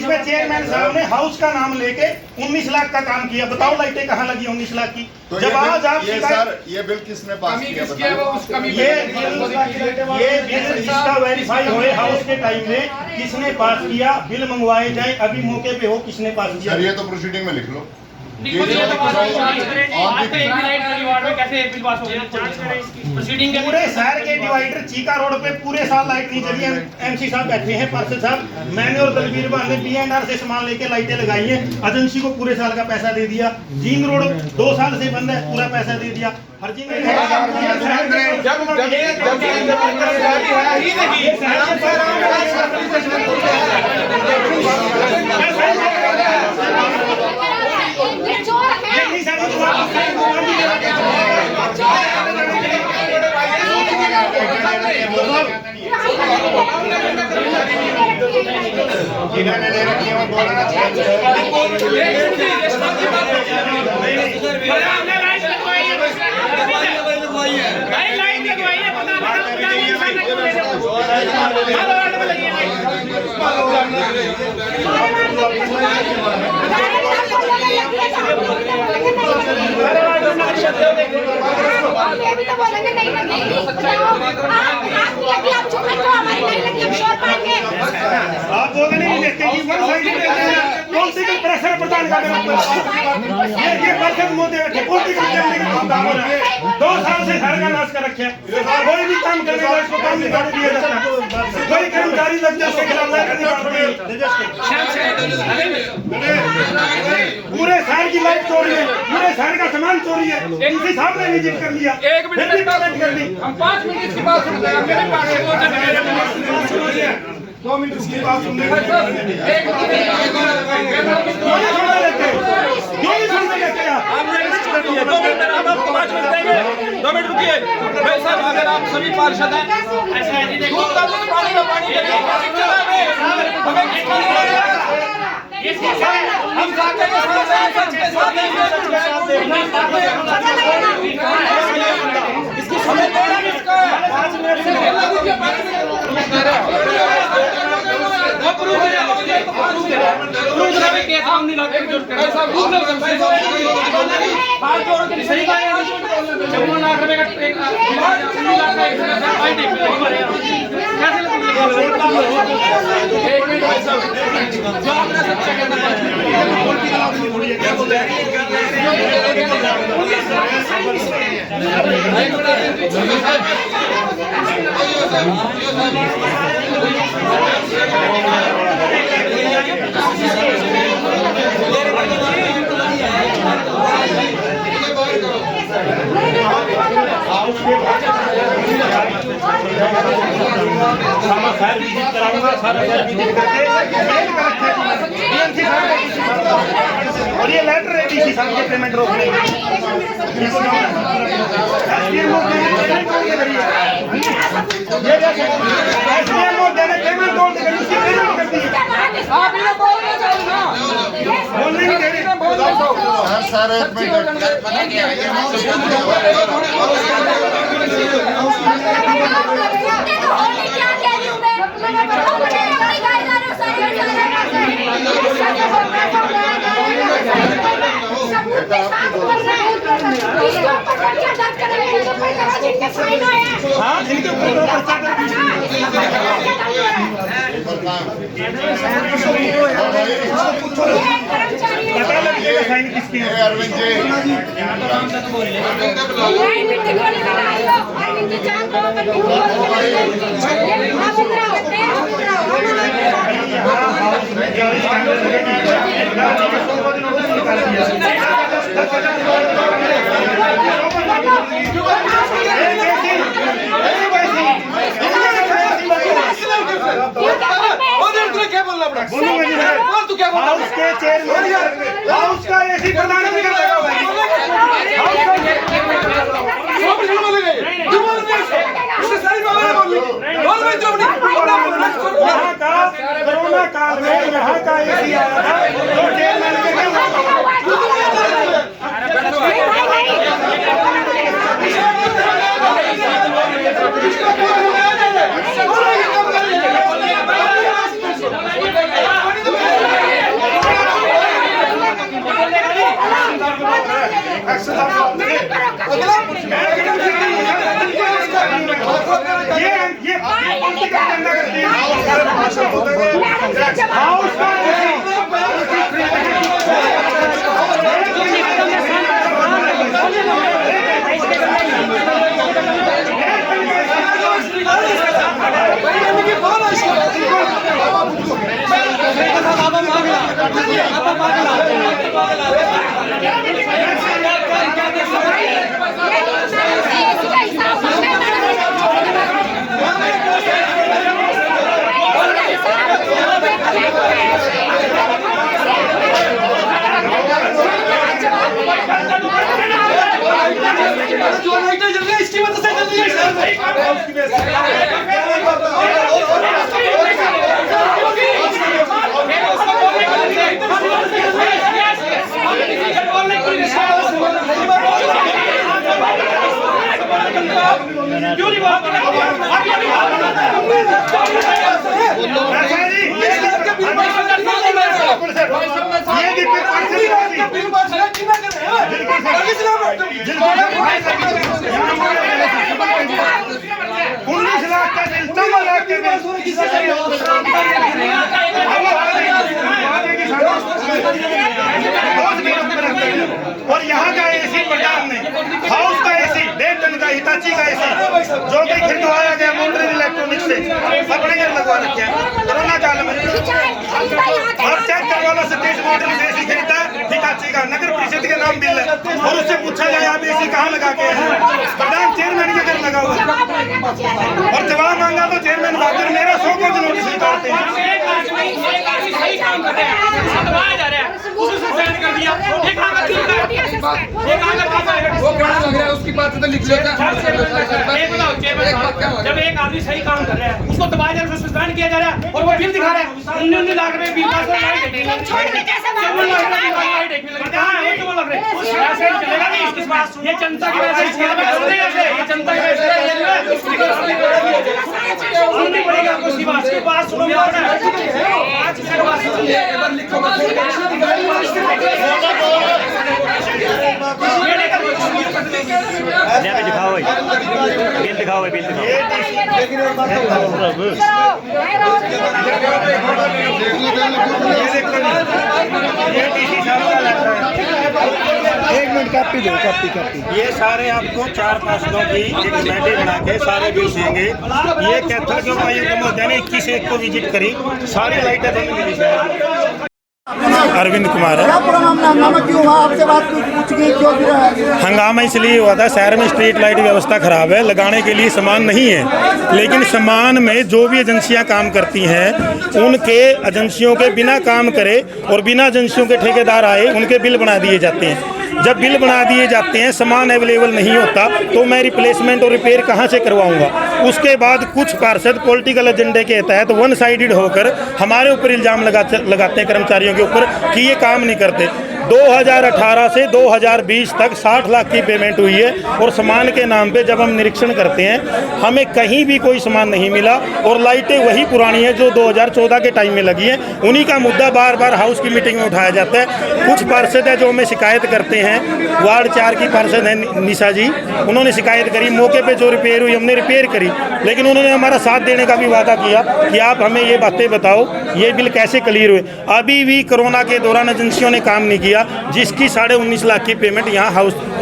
इसमें चेयरमैन साहब ने हाउस का नाम लेके 19 लाख का काम किया। बताओ लाइटें कहाँ लगी 19 लाख की? तो जब आज आप ये बिल किसने पास किया? ये बिल इसका वेरीफाई हुए हाउस के टाइम में किसने पास किया, बिल मंगवाए जाए, अभी मौके पे हो किसने पास किया? सर ये तो प्रोसीडिंग में लिख लो। पूरे शहर के डिवाइडर चीका रोड पे पूरे साल लाइट नहीं चली। एमसी साहब बैठे हैं, पार्षद साहब, मैंने और दलबीर भाई ने पीएनआर से सामान लेके लाइटें लगाई हैं। एजेंसी को पूरे साल का पैसा दे दिया। जींद रोड 2 साल से बंद है, पूरा पैसा दे दिया। हर चीज इन्होंने ले रखी है, बोलना आप बोलने नहीं देते कि पॉलिटिकल प्रेशर प्रदान कर ये पर्सन मोदी बैठे पॉलिटिकल करने का काम हो रहा है। 2 साल से घर का नाश कर रखे। कोई भी काम करने वाले को काम नहीं कर दिया जाता। कोई कर्मचारी लग जाए उसके खिलाफ पूरे शहर की लाइट चोरी है, पूरे शहर का सामान चोरी है। इनके सामने विजिट कर लिया, 1 मिनट कर दी। हम 5 मिनट इसकी बात सुनते हैं। मेरे पास 2 मिनट उसकी बात सुनने दो मिनट रुकिए भाई साहब। अगर आप सभी पार्षद हैं, दूध का दूध, पानी का पानी, हम चाहते हैं इसकी समय शहर विजिट कराऊंगा, सारा शहर विजिट करके और ये लेटर है डीसी साहब के पेमेंट रोकने सर एक मिनट हाँ इनके ऊपर पता लग जाएगा साइन किसकी है। अरविंद जी क्या बोलना पड़ा? हाउस के चेयरमैन हाउस का ऐसी प्रधान कोरोना काल में यहाँ का एसी आया था तो चेयरमैन के जो लाइटें जल रही है इसकी वजह से जल रही और यहाँ का एसी प्रधान ने हाउस का एसी 1.5 टन का हिताची का एसी जो कि खरीदवाया गया मोटर इलेक्ट्रॉनिक से अपने घर लगवा रखे हैं कोरोना काल में। और चेक करवा लो 27 मॉडल से एसी खरीदा हिताची का नगर परिषद के नाम बिल है और उससे पूछा जाए आप एसी कहाँ लगा के प्रधान चेयरमैन के घर लगा हुआ और जवाब मांगा तो चेयरमैन बहादुर मेरा 100 को नोटिस निकालते हैं। उसकी बात तो लिख लो। जब एक आदमी सही काम कर रहा है उसको दबाया जा रहा है, सस्पेंड किया जा रहा है और वो बिल दिखा रहा है 19 लाख रुपए बिल पास चलेगा नहीं। ये जनता की वजह से ये जनता की वजह सुननी पड़ेगी आपको उसकी बात सुनो एक मिनट कापी दो कापी ये सारे आपको 4-5 की एक कमेटी बना के सारे बिल देंगे। ये कैथल के उपायुक्त महोदय ने 21/1 को विजिट करी, सारी लाइटें बंद मिली। अरविंद कुमार है। हंगामा क्यों हुआ? आपसे बात पूछ गई क्यों गिरा? हंगामा इसलिए हुआ था, शहर में स्ट्रीट लाइट व्यवस्था खराब है, लगाने के लिए सामान नहीं है, लेकिन सामान में जो भी एजेंसियां काम करती हैं उनके एजेंसियों के बिना काम करे और बिना एजेंसियों के ठेकेदार आए उनके बिल बना दिए जाते हैं। जब बिल बना दिए जाते हैं, सामान अवेलेबल नहीं होता तो मैं रिप्लेसमेंट और रिपेयर कहाँ से करवाऊंगा। उसके बाद कुछ पार्षद पॉलिटिकल एजेंडे के तहत वन साइडेड होकर हमारे ऊपर इल्जाम लगाते हैं कर्मचारियों के ऊपर कि ये काम नहीं करते। 2018 से 2020 तक 60 लाख की पेमेंट हुई है और सामान के नाम पे जब हम निरीक्षण करते हैं हमें कहीं भी कोई सामान नहीं मिला और लाइटें वही पुरानी है जो 2014 के टाइम में लगी है। उन्हीं का मुद्दा बार बार हाउस की मीटिंग में उठाया जाता है। कुछ पार्षद है जो हमें शिकायत करते हैं, वार्ड 4 की पार्षद है निशा जी, उन्होंने शिकायत करी, मौके पर जो रिपेयर हुई हमने रिपेयर करी, लेकिन उन्होंने हमारा साथ देने का भी वादा किया कि आप हमें ये बातें बताओ ये बिल कैसे क्लियर हुए। अभी भी कोरोना के दौरान एजेंसियों ने काम नहीं किया, जिसकी 19.5 लाख की पेमेंट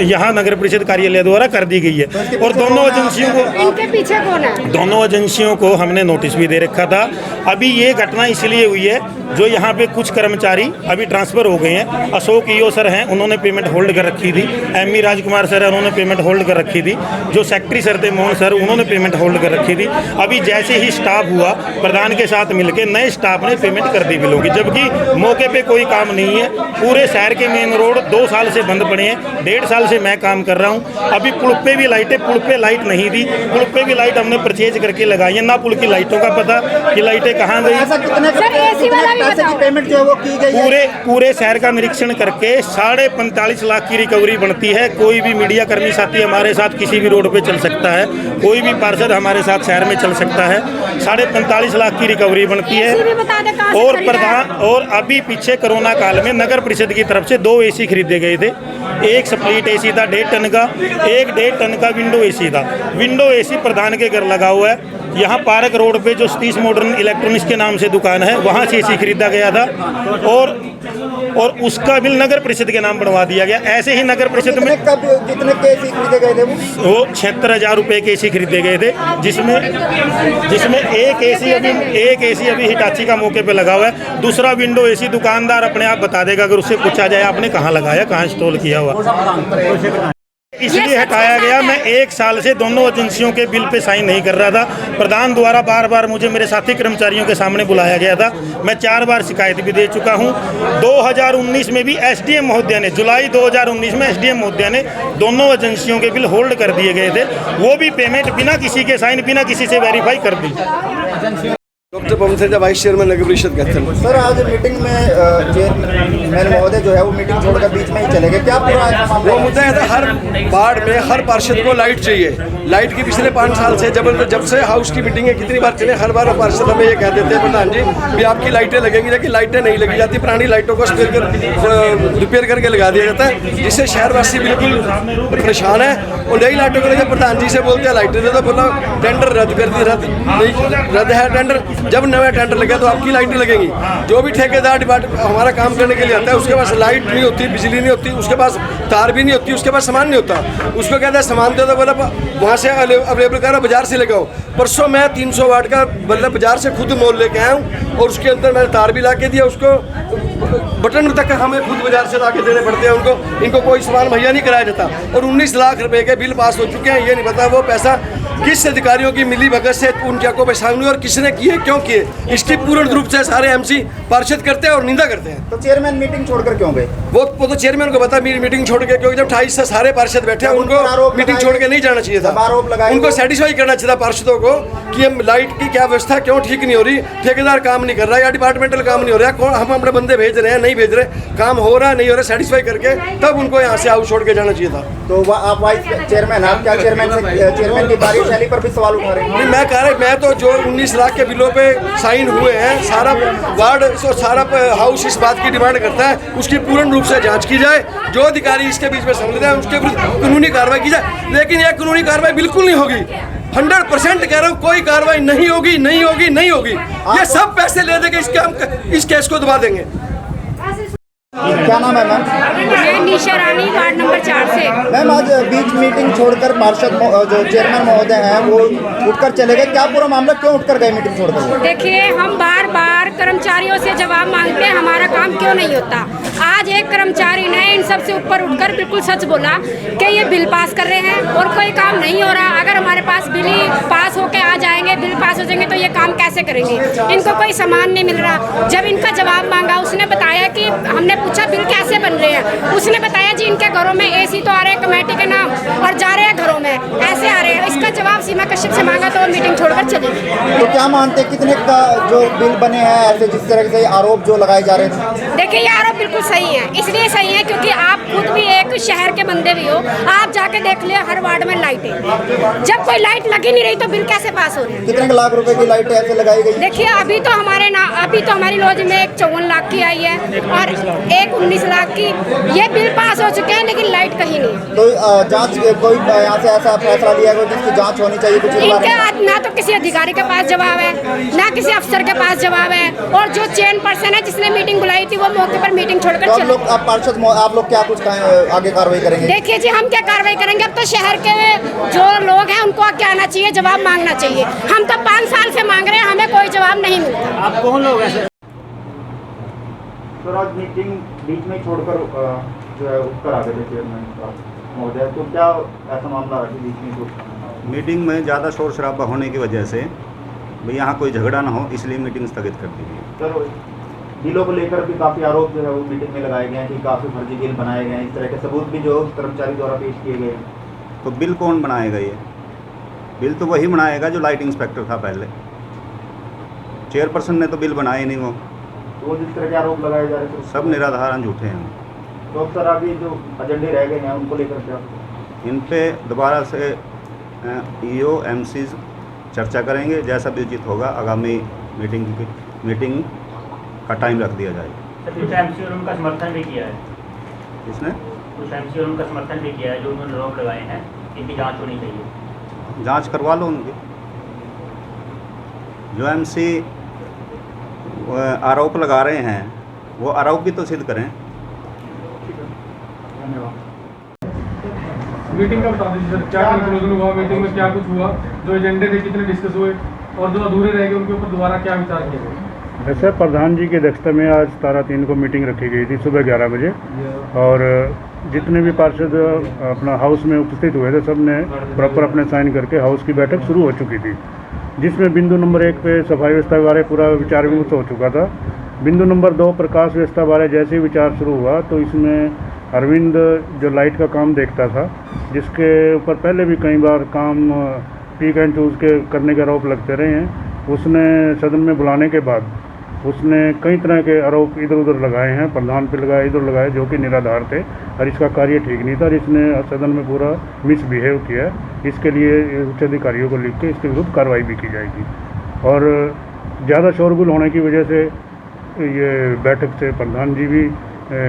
यहाँ नगर परिषद कार्यालय द्वारा कर दी गई है। और दोनों एजेंसियों को इनके पीछे कौन है? दोनों एजेंसियों को हमने नोटिस भी दे रखा था। अभी ये घटना इसलिए हुई है जो यहाँ पे कुछ कर्मचारी अभी ट्रांसफर हो गए हैं। अशोक ईओ सर हैं, उन्होंने पेमेंट होल्ड कर रखी थी। एमई राजकुमार सर है, उन्होंने पेमेंट होल्ड कर रखी थी। जो सेक्रेटरी सर थे मोहन सर, उन्होंने पेमेंट होल्ड कर रखी थी। अभी जैसे ही स्टाफ हुआ प्रधान के साथ मिलकर नए स्टाफ ने पेमेंट कर दी बिलों की, जबकि मौके पे कोई काम नहीं है। पूरे शहर के मेन रोड 2 साल से बंद पड़े हैं। 1.5 साल से मैं काम कर रहा हूँ। अभी पुल पे भी लाइटें, पुल पे लाइट नहीं थी, पुल पे भी लाइट हमने परचेज करके लगाई है। ना पुल की लाइटों का पता कि लाइटें कहाँ गई। पेमेंट जो है वो की गई है। पूरे शहर का निरीक्षण करके 45.5 लाख की रिकवरी बनती है। कोई भी मीडिया कर्मी साथी हमारे साथ किसी भी रोड पे चल सकता है, कोई भी पार्षद हमारे साथ शहर में चल सकता है। 45.5 लाख की रिकवरी बनती है। और प्रधान और अभी पीछे कोरोना काल में नगर परिषद की तरफ से 2 एसी खरीदे गए थे। एक स्प्लिट एसी था 1.5 टन का, एक 1.5 टन का विंडो एसी था। विंडो एसी प्रधान के घर लगा हुआ है। यहाँ पार्क रोड पे जो सतीश मॉडर्न इलेक्ट्रॉनिक्स के नाम से दुकान है वहाँ से एसी खरीदा गया था और उसका बिल नगर परिषद के नाम बनवा दिया गया। ऐसे ही नगर परिषद में कितने के एसी खरीदे गए थे वो 76,000 रुपए के एसी खरीदे गए थे, जिसमें एक एसी अभी हिटाची का मौके पे लगा हुआ है। दूसरा विंडो एसी दुकानदार अपने आप बता देगा अगर उससे पूछा जाए आपने कहाँ लगाया, कहाँ इंस्टॉल किया हुआ। इसलिए हटाया गया। मैं 1 साल से दोनों एजेंसियों के बिल पे साइन नहीं कर रहा था। प्रधान द्वारा बार बार मुझे मेरे साथी कर्मचारियों के सामने बुलाया गया था। मैं 4 बार शिकायत भी दे चुका हूं। 2019 में भी एसडीएम महोदय ने, जुलाई 2019 में एसडीएम महोदय ने दोनों एजेंसियों के बिल होल्ड कर दिए गए थे। वो भी पेमेंट बिना किसी के साइन, बिना किसी से वेरीफाई कर दी। डॉक्टर पवन सरेजा वाइस चेयरमैन नगर परिषद गठन। सर आज मीटिंग में चेयरमैन महोदय जो है वो मीटिंग छोड़कर बीच में ही चले गए, क्या पूरा वो मुद्दा है था, हर वार्ड में हर पार्षद को लाइट चाहिए। लाइट की पिछले 5 साल से जब से हाउस की मीटिंग है कितनी बार चले, हर बार पार्षद हमें ये कह देते हैं प्रधान जी भी आपकी लाइटें लगेंगी, लेकिन लाइटें नहीं लगी जाती। पुरानी लाइटों को रिपेयर करके लगा दिया जाता है, जिससे शहरवासी बिल्कुल परेशान है। और नई लाइटों के लिए प्रधान जी से बोलते हैं लाइटें दे दो, बोला टेंडर रद्द कर दी, रद्द है टेंडर। जब नया टेंडर लगे तो आपकी लाइटें लगेंगी। जो भी ठेकेदार डिपार्टमेंट हमारा काम करने के लिए आता है उसके पास लाइट नहीं होती, बिजली नहीं होती, उसके पास तार भी नहीं होती, उसके पास सामान नहीं होता। उसको कहता है सामान दे दो, बोला वहाँ से अवेलेबल करो, बाजार से लेकर आओ। परसों मैं 300 वाट का मतलब बाजार से खुद मोल लेके आया हूँ और उसके अंदर मैंने तार भी ला के दिया। उसको बटन तक हमें खुद बाजार से ला के देने पड़ते हैं उनको, इनको कोई सामान मुहैया नहीं कराया जाता। और 19 लाख रुपए के बिल पास हो चुके हैं। ये नहीं पता वो पैसा किस अधिकारियों की मिली भगत से उनके आंखों पे सामने और किसने किए, क्यों किए, इसकी पूर्ण रूप से सारे एमसी पार्षद करते हैं और निंदा करते हैं। तो चेयरमैन मीटिंग छोड़कर क्यों गए? वो तो चेयरमैन को पता मीटिंग छोड़ के, क्योंकि जब 28 से सारे पार्षद बैठे हैं उनको मीटिंग छोड़ के नहीं जाना चाहिए था। उनको सेटिस्फाई करना चाहिए था पार्षदों को कि हम लाइट की क्या व्यवस्था क्यों ठीक नहीं हो रही, ठेकेदार काम नहीं कर रहा या डिपार्टमेंटल काम नहीं हो रहा, कौन हम अपने बंदे भेज रहे हैं नहीं भेज रहे, काम हो रहा नहीं हो रहा, सेटिस्फाई करके तब उनको यहाँ से हाउस छोड़ के जाना चाहिए था। तो आप वाइस चेयरमैन, आप क्या चेयरमैन की कार्यशैली पर भी सवाल उठा रहे हैं? नहीं, मैं कह रहा मैं तो जो 19 लाख के बिलों पे साइन हुए हैं, सारा वार्ड और सारा हाउस इस बात की डिमांड करता है उसकी पूर्ण रूप से जांच की जाए। जो अधिकारी इसके बीच में सम्मिलित है उसके विरुद्ध कानूनी कार्रवाई की जाए। लेकिन यह कानूनी कार्रवाई बिल्कुल नहीं होगी। 100% कह रहा हूँ, कोई कार्रवाई नहीं होगी, नहीं होगी, नहीं होगी। ये सब पैसे ले देंगे, इस केस को दबा देंगे। क्या नाम है मैम? मैं निशा रानी, वार्ड नंबर 4 से। मैम आज बीच मीटिंग छोड़कर पार्षद जो चेयरमैन महोदय हैं वो उठकर चले गए, क्या पूरा मामला, क्यों उठकर गए मीटिंग छोड़कर? देखिए, हम बार बार कर्मचारियों से जवाब मांगते हैं, हमारा काम क्यों नहीं होता। आज एक कर्मचारी ने इन सब से ऊपर उठकर बिल्कुल सच बोला कि ये बिल पास कर रहे हैं और कोई काम नहीं हो रहा। अगर हमारे पास बिल ही पास होके आ जाएंगे, बिल पास हो जाएंगे तो ये काम कैसे करेंगे? इनको कोई सामान नहीं मिल रहा। जब इनका जवाब मांगा, उसने बताया कि हमने पूछा बिल कैसे बन रहे हैं, उसने बताया जी इनके घरों में एसी तो आ रहे हैं कमेटी के नाम और जा रहे हैं घरों में ऐसे आ रहे हैं। इसका जवाब सीमा कश्यप से मांगा तो वो मीटिंग छोड़कर चले गए। तो क्या मानते हैं कितने का जो बिल बने हैं ऐसे जिस तरह से आरोप जो लगाए जा रहे थे? देखिए, ये आरोप बिल्कुल सही है, इसलिए सही है क्योंकि आप खुद भी एक शहर के बंदे भी हो। आप जाके देख लिया हर वार्ड में लाइटें, जब कोई लाइट लगी नहीं रही तो बिल कैसे पास हो रहे हैं? कितने लाख रुपए की लाइटें ऐसे लगाई गई? देखिए, अभी तो हमारी लॉज में एक 54 लाख की आई है और एक 19 लाख की। ये बिल पास हो चुके हैं लेकिन लाइट कहीं नहीं। तो जांच कोई यहाँ से ऐसा फैसला लिया गया जिसकी जांच होनी चाहिए कुछ? इनके ना तो किसी अधिकारी के पास जवाब है, ना किसी अफसर के पास जवाब है, और जो चेयरमैन पर्सन है जिसने मीटिंग बुलाई थी वो मौके पर मीटिंग छोड़कर तो चले। आप पार्षद आप लोग क्या कुछ आगे कार्रवाई करेंगे? देखिए जी, हम क्या कार्रवाई करेंगे? अब तो शहर के जो लोग हैं उनको क्या आना चाहिए, जवाब मांगना चाहिए। हम तो 5 साल से मांग रहे हैं, हमें कोई जवाब नहीं मिलता। आप कौन लोग हैं? तो आज मीटिंग बीच में छोड़कर जो है उत्तर आ गए थे चेयरमैन महोदय, तो क्या ऐसा मामला है बीच में मीटिंग में ज़्यादा शोर शराबा होने की वजह से भाई यहाँ कोई झगड़ा ना हो, इसलिए मीटिंग स्थगित कर दी गई। सर बिलों को लेकर भी काफ़ी आरोप जो है वो मीटिंग में लगाए गए हैं कि काफ़ी फर्जी बिल बनाए गए हैं, इस तरह के सबूत भी जो कर्मचारी द्वारा पेश किए गए हैं। तो बिल कौन बनाएगा? ये बिल तो वही बनाएगा जो लाइट इंस्पेक्टर था पहले। चेयरपर्सन ने तो बिल बनाए नहीं। वो तो जिस तरह के आरोप लगाए जा रहे हैं सब निराधार झूठे हैं। तो सर अभी जो एजेंडे रह गए हैं उनको लेकर क्या? इन पे दोबारा से ईओ एमसी चर्चा करेंगे, जैसा भी उचित होगा आगामी मीटिंग का टाइम रख दिया जाएगा। कुछ एमसी और उनका समर्थन भी किया है। इसने कुछ एमसी और उनका समर्थन भी किया है जो उन्होंने आरोप लगाए हैं, इनकी जांच होनी चाहिए। जांच करवा लो उनकी। जो एमसी आरोप लगा रहे हैं वो आरोप भी तो सिद्ध करें। मीटिंग का बता दीजिए सर, क्या कंक्लूजन हुआ मीटिंग में, क्या कुछ हुआ, जो एजेंडे थे कितने डिस्कस हुए और जो अधूरे रह गए उनके ऊपर दोबारा क्या विचार किया गया? ऐसा प्रधान जी की अध्यक्षता में आज 17/3 को मीटिंग रखी गई थी सुबह 11 बजे, और जितने भी पार्षद अपना हाउस में उपस्थित हुए थे सब ने प्रॉपर अपने साइन करके हाउस की बैठक शुरू हो चुकी थी, जिसमें बिंदु नंबर 1 पे सफाई व्यवस्था के बारे पूरा विचार विमर्श हो चुका था। बिंदु नंबर 2 प्रकाश व्यवस्था बारे जैसे ही विचार शुरू हुआ तो इसमें अरविंद जो लाइट का काम देखता था, जिसके ऊपर पहले भी कई बार काम पीक एंड चूज के करने के आरोप लगते रहे हैं, उसने सदन में बुलाने के बाद उसने कई तरह के आरोप इधर उधर लगाए हैं, प्रधान पे लगाए, इधर लगाए, जो कि निराधार थे और इसका कार्य ठीक नहीं था और इसने सदन में पूरा मिसबिहेव किया। इसके लिए उच्च अधिकारियों को लिख के इसके विरुद्ध कार्रवाई भी की जाएगी। और ज़्यादा शोरगुल होने की वजह से ये बैठक से प्रधान जी भी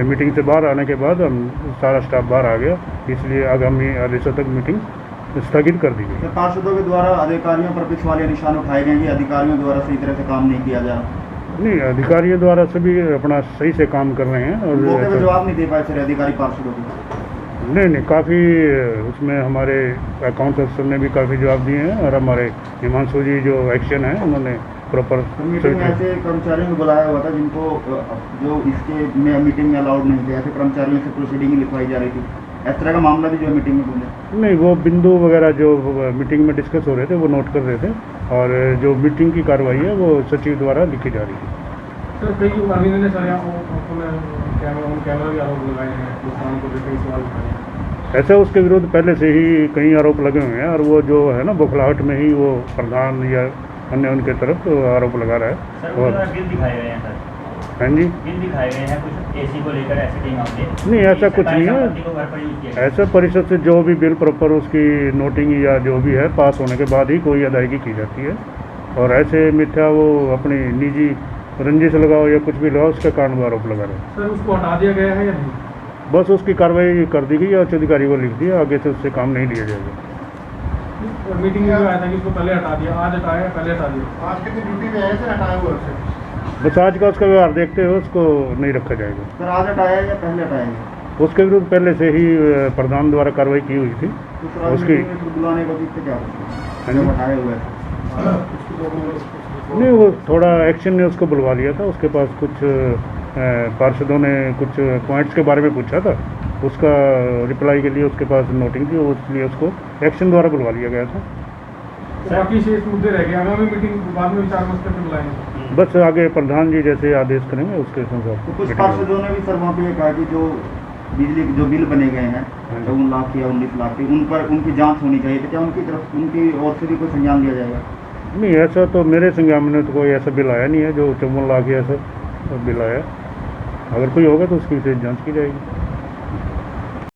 मीटिंग से बाहर आने के बाद हम सारा स्टाफ बाहर आ गया, इसलिए आगामी आदेशों तक मीटिंग स्थगित कर दी गई। पार्षदों के द्वारा अधिकारियों पर पिछ वाले निशान उठाए गए कि अधिकारियों द्वारा सही तरह से काम नहीं किया जा रहा। नहीं, अधिकारियों द्वारा सभी अपना सही से काम कर रहे हैं और मौके पे जवाब नहीं दे पाए सर अधिकारी पार्षदों को। नहीं, काफ़ी उसमें हमारे अकाउंट अफसर ने भी काफ़ी जवाब दिए हैं और हमारे हिमांशु जी जो एक्शन है उन्होंने प्रॉपर। मीटिंग में ऐसे कर्मचारियों को बुलाया हुआ था जिनको जो इसके मीटिंग में अलाउड नहीं थे, ऐसे कर्मचारियों से प्रोसीडिंग लिखवाई जा रही थी, इस तरह का मामला भी जो मीटिंग में बोले। नहीं, वो बिंदु वगैरह जो मीटिंग में डिस्कस हो रहे थे वो नोट कर रहे थे और जो मीटिंग की कार्रवाई है वो सचिव द्वारा लिखी जा रही है। सर कई अरविंद ने सर कैमरा भी आरोप लगाए हैं, किसान को कई सवाल उठाए हैं। ऐसा उसके विरुद्ध पहले से ही कई आरोप लगे हुए हैं और वो जो है ना बौखलाहट में ही वो प्रधान या अन्य उनके तरफ आरोप लगा रहा है। सर और बिल दिखाए गए हैं सर। हाँ जी, बिल दिखाए गए हैं कुछ एसी को लेकर, ऐसे कई मामले। नहीं ऐसा कुछ नहीं है। ऐसा परिषद से जो भी बिल प्रॉपर उसकी नोटिंग या जो भी है पास होने के बाद ही कोई अदायगी की जाती है, और ऐसे मिथ्या वो अपनी निजी रंजिश लगाओ या कुछ भी लगाओ उसके कारण वो आरोप लगा रहे हैं। सर उसको हटा दिया गया है या नहीं? बस उसकी कार्रवाई कर दी गई है, उच्च अधिकारी को लिख दिया, आगे से उससे काम नहीं लिया जाएगा। मीटिंग में आया था कि उसको पहले हटा दिया, आज हटाया पहले हटा दिया। आज कितनी ड्यूटी में है सर, हटाया हुआ है? बस आज का उसका व्यवहार देखते हुए उसको नहीं रखा जाएगा। सर आज हटाया या पहले हटाएंगे? उसके विरुद्ध पहले से ही प्रधान द्वारा कार्रवाई की हुई थी उसकी। बुलाने को क्या हटाए हुए नहीं, वो थोड़ा एक्शन ने उसको बुलवा लिया था, उसके पास कुछ पार्षदों ने कुछ पॉइंट्स के बारे में पूछा था, उसका रिप्लाई के लिए उसके पास नोटिंग थी, इसलिए उसको एक्शन द्वारा बुलवा लिया गया था। बाकी शेष मुद्दे रह गए, आगामी मीटिंग बाद में विचार मत करके बुलाएंगे। बस आगे प्रधान जी जैसे आदेश करेंगे उसके अनुसार। तो कुछ पार्षदों ने भी सर वहाँ पे कहा कि जो बिजली के जो बिल बने गए हैं 54 लाख या 19 लाख के, उन पर उनकी जांच होनी चाहिए, तो क्या उनकी तरफ उनकी ओर से भी कोई संज्ञान लिया जाएगा? नहीं, ऐसा तो मेरे संज्ञान में तो कोई ऐसा बिल आया नहीं है जो 54 लाख या ऐसा बिल आया। अगर कोई होगा तो उसकी विशेष जाँच की जाएगी।